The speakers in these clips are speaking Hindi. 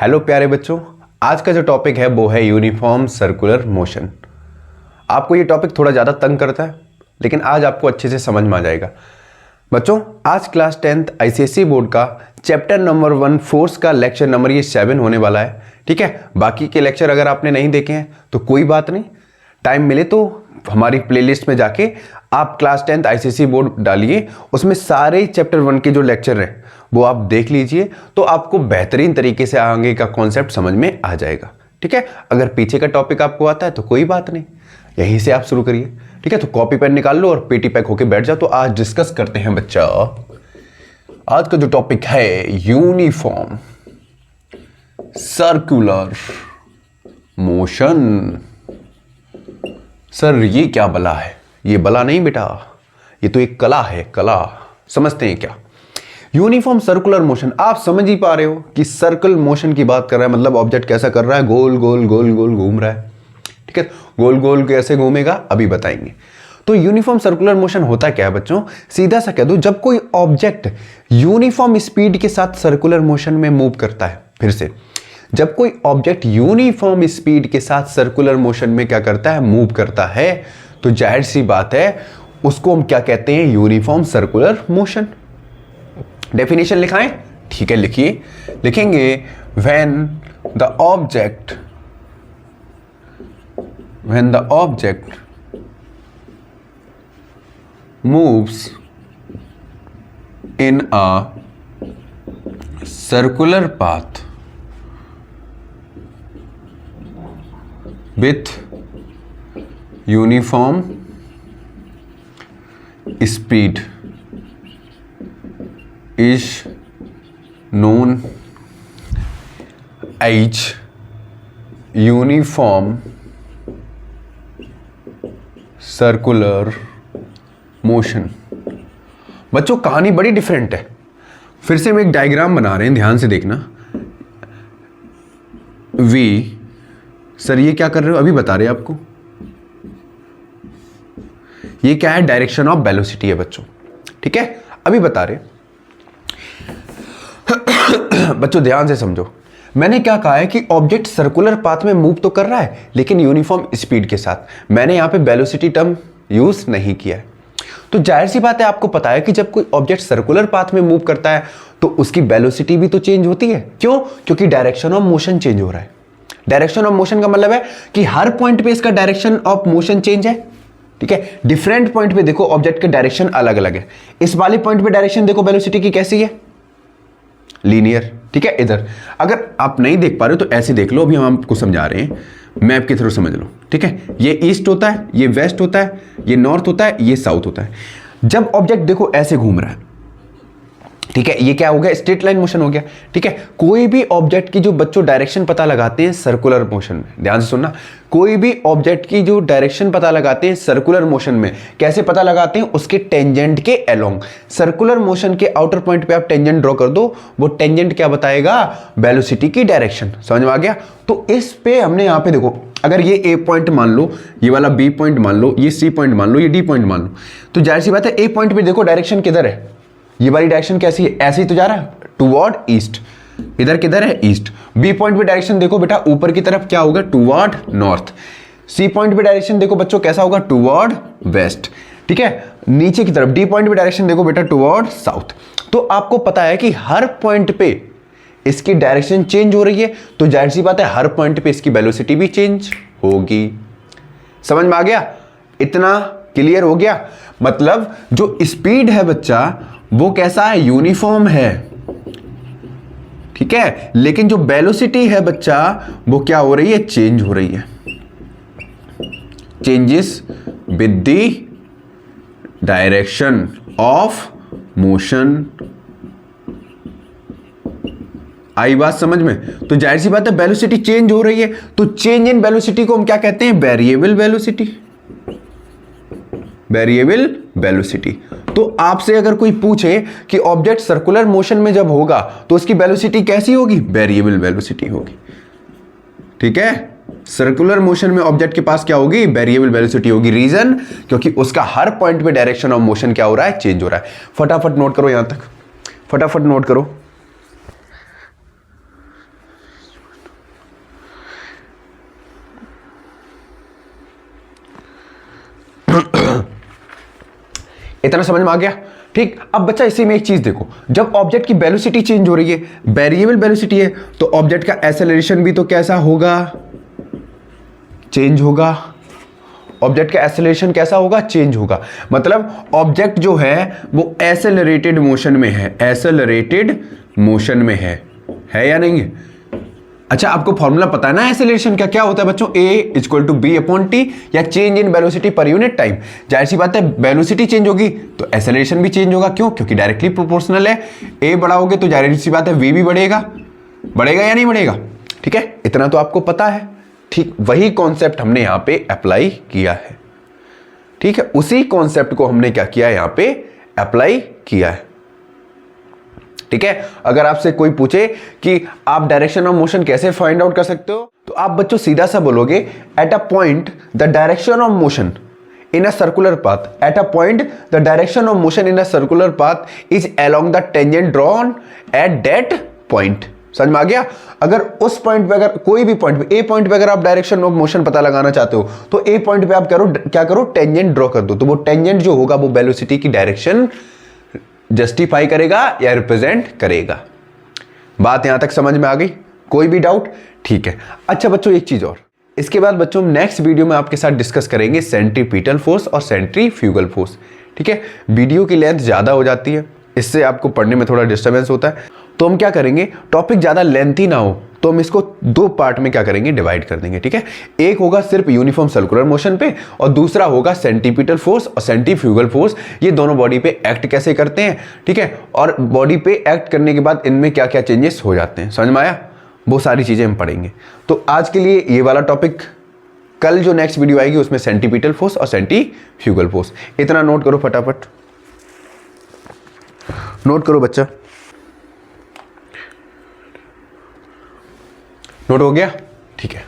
हेलो प्यारे बच्चों, आज का जो टॉपिक है वो है यूनिफॉर्म सर्कुलर मोशन। आपको ये टॉपिक थोड़ा ज़्यादा तंग करता है, लेकिन आज आपको अच्छे से समझ में आ जाएगा। बच्चों, आज क्लास 10th आईसीएसई बोर्ड का चैप्टर नंबर 1 फोर्स का लेक्चर नंबर ये 7 होने वाला है। ठीक है, बाकी के लेक्चर अगर आपने नहीं देखे हैं तो कोई बात नहीं, टाइम मिले तो हमारी प्लेलिस्ट में जाके आप क्लास 10th आईसीएसई बोर्ड डालिए, उसमें सारे चैप्टर 1 के जो लेक्चर हैं वो आप देख लीजिए, तो आपको बेहतरीन तरीके से आगे का कॉन्सेप्ट समझ में आ जाएगा। ठीक है, अगर पीछे का टॉपिक आपको आता है तो कोई बात नहीं, यहीं से आप शुरू करिए। ठीक है, तो कॉपी पेन निकाल लो और पेटी पैक होके बैठ जाओ। तो आज डिस्कस करते हैं बच्चा, आज का जो टॉपिक है यूनिफॉर्म सर्कुलर मोशन। सर ये क्या बला है? ये बला नहीं बेटा, ये तो एक कला है, कला। समझते हैं क्या यूनिफॉर्म सर्कुलर मोशन? आप समझ ही पा रहे हो कि सर्कल मोशन की बात कर रहा है, मतलब ऑब्जेक्ट कैसा कर रहा है, गोल गोल गोल गोल घूम रहा है। ठीक है, गोल गोल कैसे घूमेगा अभी बताएंगे। तो यूनिफॉर्म सर्कुलर मोशन होता क्या है बच्चों? सीधा सा कह दो, जब कोई ऑब्जेक्ट यूनिफॉर्म स्पीड के साथ सर्कुलर मोशन में मूव करता है। फिर से, जब कोई ऑब्जेक्ट यूनिफॉर्म स्पीड के साथ सर्कुलर मोशन में क्या करता है, मूव करता है, तो जाहिर सी बात है उसको हम क्या कहते हैं, यूनिफॉर्म सर्कुलर मोशन। डेफिनेशन लिखाएं? ठीक है, लिखिए। लिखेंगे when the object moves in a circular path with uniform speed is known as uniform circular motion. बच्चों, कहानी बड़ी डिफरेंट है। फिर से हम एक डायग्राम बना रहे हैं, ध्यान से देखना। वी सर ये क्या कर रहे हो? अभी बता रहे हैं आपको। ये क्या है? डायरेक्शन ऑफ वेलोसिटी है बच्चों। ठीक है, अभी बता रहे। बच्चों ध्यान से समझो, मैंने क्या कहा है कि ऑब्जेक्ट सर्कुलर पाथ में मूव तो कर रहा है, लेकिन यूनिफॉर्म स्पीड के साथ। मैंने यहां पे वेलोसिटी टर्म यूज नहीं किया है। तो जाहिर सी बात है, आपको पता है कि जब कोई ऑब्जेक्ट सर्कुलर पाथ में मूव करता है तो उसकी वेलोसिटी भी तो चेंज होती है। क्यों? क्योंकि डायरेक्शन ऑफ मोशन चेंज हो रहा है। डायरेक्शन ऑफ मोशन का मतलब है कि हर पॉइंट पे इसका डायरेक्शन ऑफ मोशन चेंज है। ठीक है, डिफरेंट पॉइंट पे देखो ऑब्जेक्ट के डायरेक्शन अलग अलग है। इस वाले पॉइंट पे डायरेक्शन देखो वेलोसिटी की कैसी है, लीनियर। ठीक है, इधर अगर आप नहीं देख पा रहे हो तो ऐसे देख लो, अभी हम आपको समझा रहे हैं, मैप के थ्रू समझ लो। ठीक है, ये ईस्ट होता है, ये वेस्ट होता है, ये नॉर्थ होता है, ये साउथ होता है। जब ऑब्जेक्ट देखो ऐसे घूम रहा है, ठीक है, ये क्या हो गया, स्ट्रेट लाइन मोशन हो गया। ठीक है, कोई भी ऑब्जेक्ट की जो बच्चों डायरेक्शन पता लगाते हैं सर्कुलर मोशन में, ध्यान से सुनना, कोई भी ऑब्जेक्ट की जो डायरेक्शन पता लगाते हैं सर्कुलर मोशन में, कैसे पता लगाते हैं, उसके टेंजेंट के अलोंग। सर्कुलर मोशन के आउटर पॉइंट पे आप टेंजेंट ड्रॉ कर दो, वो टेंजेंट क्या बताएगा, वेलोसिटी की डायरेक्शन। समझ में आ गया? तो इस पे हमने यहां पे देखो, अगर ये ए पॉइंट मान लो, ये वाला बी पॉइंट मान लो, ये सी पॉइंट मान लो, ये डी पॉइंट मान लो, तो जाहिर सी बात है ए पॉइंट पे देखो डायरेक्शन किधर है, ये वाली डायरेक्शन कैसी है, ऐसे ही तो जा रहा है टुवर्ड ईस्ट। इधर किधर है, ईस्ट। बी पॉइंट पे डायरेक्शन देखो बेटा, ऊपर की तरफ क्या होगा, टुवर्ड नॉर्थ। सी पॉइंट पे डायरेक्शन देखो बच्चों कैसा होगा, टुवर्ड वेस्ट। ठीक है, नीचे की तरफ डी पॉइंट पे डायरेक्शन देखो बेटा, टुवर्ड साउथ। तो आपको पता है कि हर पॉइंट पे इसकी डायरेक्शन चेंज हो रही है, तो जाहिर सी बात है हर पॉइंट पे इसकी वेलोसिटी भी चेंज होगी। समझ में आ गया? इतना क्लियर हो गया? मतलब जो स्पीड है बच्चा वो कैसा है, यूनिफॉर्म है। ठीक है, लेकिन जो वेलोसिटी है बच्चा वो क्या हो रही है, चेंज हो रही है। Changes with the direction of motion. आई बात समझ में? तो जाहिर सी बात है वेलोसिटी चेंज हो रही है, तो चेंज इन वेलोसिटी को हम क्या कहते हैं, वेरिएबल वेलोसिटी। Variable velocity. तो आपसे अगर कोई पूछे कि ऑब्जेक्ट सर्कुलर मोशन में जब होगा तो उसकी वेलोसिटी कैसी होगी, वेरिएबल वेलोसिटी होगी। ठीक है, सर्कुलर मोशन में ऑब्जेक्ट के पास क्या होगी, वेरिएबल वेलोसिटी होगी। रीजन, क्योंकि उसका हर पॉइंट पे डायरेक्शन ऑफ मोशन क्या हो रहा है, चेंज हो रहा है। फटाफट नोट करो, यहां तक फटाफट नोट करो। इतना समझ में आ गया? ठीक। अब बच्चा इसी में एक चीज देखो, जब ऑब्जेक्ट की वेलोसिटी चेंज हो रही है, वेरिएबल वेलोसिटी है, तो ऑब्जेक्ट का एक्सेलरेशन भी तो कैसा होगा? चेंज होगा। ऑब्जेक्ट का एक्सेलरेशन कैसा होगा? चेंज होगा। मतलब ऑब्जेक्ट जो है वो एक्सेलरेटेड मोशन में है, एक्सेलरेटेड मोशन में है या नहीं है? अच्छा, आपको फॉर्मूला पता है ना एक्सेलरेशन का क्या होता है बच्चों? a = b/t, या change in velocity per unit time. जाहिर सी बात है वेलोसिटी चेंज होगी तो एक्सेलरेशन भी चेंज होगा। क्यों? क्योंकि डायरेक्टली प्रोपोर्शनल है। a बढ़ाओगे तो जाहिर सी बात है v भी बढ़ेगा या नहीं बढ़ेगा? ठीक है, इतना तो आपको पता है। ठीक, वही कॉन्सेप्ट हमने यहां पे अप्लाई किया है। ठीक है, उसी कॉन्सेप्ट को हमने क्या किया, यहां पे अप्लाई किया है। ठीक है, अगर आपसे कोई पूछे कि आप डायरेक्शन ऑफ मोशन कैसे फाइंड आउट कर सकते हो, तो आप बच्चों सीधा सा बोलोगे, at a point the direction of motion in a circular path, at a point the direction of motion in a circular path is along the tangent drawn at that point. समझ में आ गया? अगर उस पॉइंट पे, अगर कोई भी पॉइंट पे, ए पॉइंट पे अगर आप डायरेक्शन ऑफ मोशन पता लगाना चाहते हो, तो ए पॉइंट पे आप क्या करो, टेंजेंट ड्रॉ कर दो। तो वो टेंजेंट जो होगा वो वेलोसिटी की डायरेक्शन जस्टिफाई करेगा या रिप्रेजेंट करेगा। बात यहां तक समझ में आ गई? कोई भी डाउट? ठीक है। अच्छा बच्चों, एक चीज और, इसके बाद बच्चों नेक्स्ट वीडियो में आपके साथ डिस्कस करेंगे सेंट्रीपिटल फोर्स और सेंट्रीफ्यूगल फोर्स। ठीक है, वीडियो की लेंथ ज्यादा हो जाती है, इससे आपको पढ़ने में थोड़ा डिस्टर्बेंस होता है, तो हम क्या करेंगे, टॉपिक ज्यादा लेंथी ना हो तो हम इसको 2 पार्ट में क्या करेंगे, डिवाइड कर देंगे। ठीक है, एक होगा सिर्फ यूनिफॉर्म सर्कुलर मोशन पे, और दूसरा होगा सेंट्रीपिटल फोर्स और सेंट्रीफ्यूगल फोर्स। ये दोनों बॉडी पे एक्ट कैसे करते हैं, ठीक है, और बॉडी पे एक्ट करने के बाद इनमें क्या क्या चेंजेस हो जाते हैं। समझ में आया? वो सारी चीजें हम पढ़ेंगे। तो आज के लिए ये वाला टॉपिक, कल जो नेक्स्ट वीडियो आएगी उसमें सेंट्रीपिटल फोर्स और सेंट्रीफ्यूगल फोर्स। इतना नोट करो, फटाफट नोट करो बच्चा। नोट हो गया? ठीक है।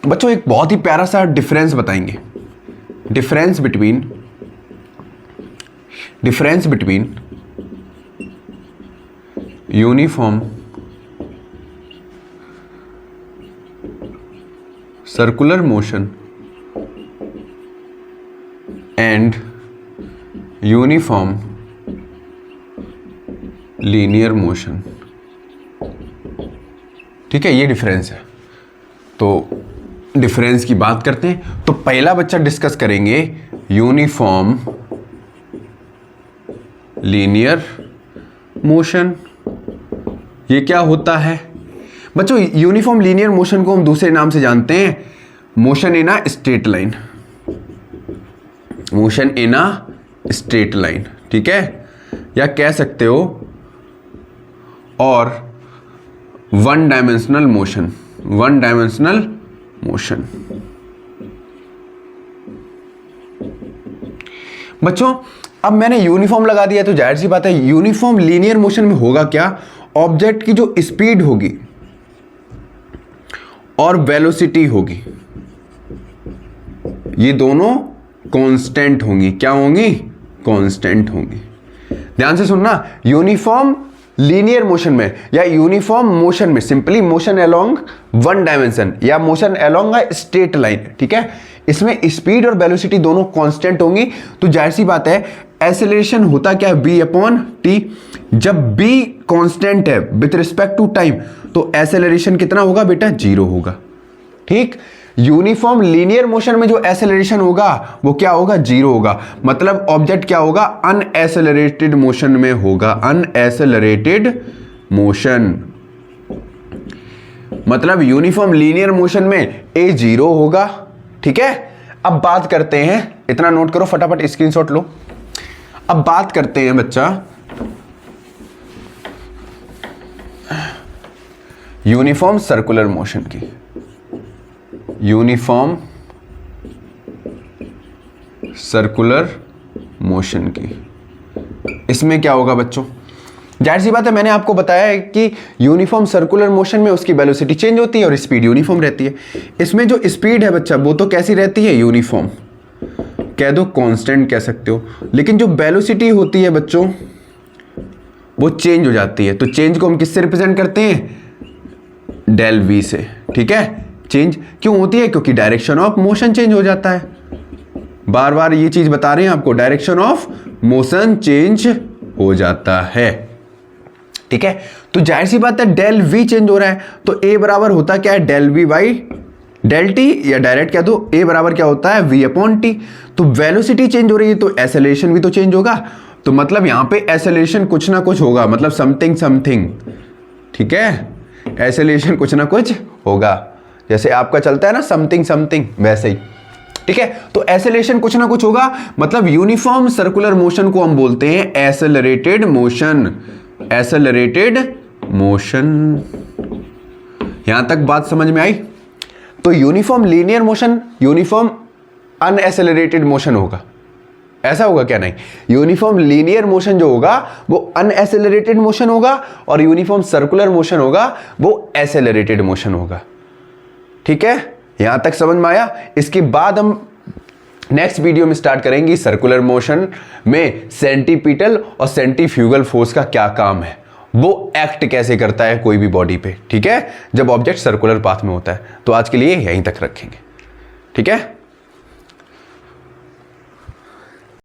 बच्चों एक बहुत ही प्यारा सा डिफरेंस बताएंगे, difference between uniform circular motion and uniform linear motion. ठीक है, ये डिफरेंस है। तो डिफरेंस की बात करते हैं। तो पहला बच्चा डिस्कस करेंगे यूनिफॉर्म लीनियर मोशन। ये क्या होता है बच्चों? यूनिफॉर्म लीनियर मोशन को हम दूसरे नाम से जानते हैं motion in a straight line, motion in a straight line. ठीक है, या कह सकते हो और one dimensional motion, one dimensional motion. बच्चों अब मैंने यूनिफॉर्म लगा दिया तो जाहिर सी बात है यूनिफॉर्म लीनियर मोशन में होगा क्या, ऑब्जेक्ट की जो स्पीड होगी और वेलोसिटी होगी ये दोनों कांस्टेंट होंगी। क्या होंगी? कांस्टेंट होंगी। ध्यान से सुनना, यूनिफॉर्म लीनियर मोशन में या यूनिफॉर्म मोशन में simply motion along one dimension या motion along a straight line. ठीक है, इसमें स्पीड और वेलोसिटी दोनों कांस्टेंट होंगी। तो जाहिर सी बात है एक्सेलरेशन होता क्या है, b/t। जब b कांस्टेंट है विथ रिस्पेक्ट टू टाइम तो एक्सेलरेशन कितना होगा बेटा? 0 होगा। ठीक, यूनिफॉर्म लीनियर मोशन में जो एक्सेलरेशन होगा वो क्या होगा? 0 होगा। मतलब ऑब्जेक्ट क्या होगा? अनएक्सेलरेटेड मोशन में होगा, अनएक्सेलरेटेड मोशन। मतलब यूनिफॉर्म लीनियर मोशन में a 0 होगा। ठीक है, अब बात करते हैं, इतना नोट करो, फटाफट स्क्रीनशॉट लो। अब बात करते हैं बच्चा यूनिफॉर्म सर्कुलर मोशन की, यूनिफॉर्म सर्कुलर मोशन की। इसमें क्या होगा बच्चों? जाहिर सी बात है मैंने आपको बताया है कि यूनिफॉर्म सर्कुलर मोशन में उसकी वेलोसिटी चेंज होती है और स्पीड यूनिफॉर्म रहती है। इसमें जो स्पीड है बच्चा वो तो कैसी रहती है? यूनिफॉर्म। कह दो कांस्टेंट कह सकते हो, लेकिन जो वेलोसिटी होती है बच्चों वो चेंज हो जाती है। तो चेंज को हम किससे रिप्रेजेंट करते हैं? डेल वी से। ठीक है, चेंज क्यों होती है? क्योंकि डायरेक्शन ऑफ मोशन चेंज हो जाता है। बार बार ये चीज बता रहे हैं आपको, डायरेक्शन ऑफ मोशन चेंज हो जाता है। ठीक है, तो जाहिर सी बात है डेल वी चेंज हो रहा है, तो ए बराबर होता क्या है? Del v by del t, या डायरेक्ट कह दो ए बराबर क्या होता है? V upon t. तो वेलोसिटी चेंज हो रही है तो एसेलेरेशन भी तो चेंज होगा, तो मतलब यहां पे एसेलेरेशन कुछ ना कुछ होगा, मतलब समथिंग समथिंग। ठीक है, एसेलेरेशन कुछ ना कुछ होगा, जैसे आपका चलता है ना समथिंग समथिंग, वैसे ही। ठीक है, तो एसेलेरेशन कुछ ना कुछ होगा, मतलब यूनिफॉर्म सर्कुलर मोशन को हम बोलते हैं एसेलरेटेड मोशन। एसेलरेटेड मोशन, यहां तक बात समझ में आई? तो uniform linear motion uniform unaccelerated motion होगा, ऐसा होगा क्या? नहीं, यूनिफॉर्म लीनियर मोशन जो होगा वो अनएसेलरेटेड मोशन होगा, और यूनिफॉर्म सर्कुलर मोशन होगा वो एसेलरेटेड मोशन होगा। ठीक है, यहां तक समझ में आया? इसके बाद हम नेक्स्ट वीडियो में स्टार्ट करेंगे सर्कुलर मोशन में सेंटीपिटल और सेंट्रीफ्यूगल फोर्स का क्या काम है, वो एक्ट कैसे करता है कोई भी बॉडी पे। ठीक है, जब ऑब्जेक्ट सर्कुलर पाथ में होता है। तो आज के लिए यहीं तक रखेंगे। ठीक है।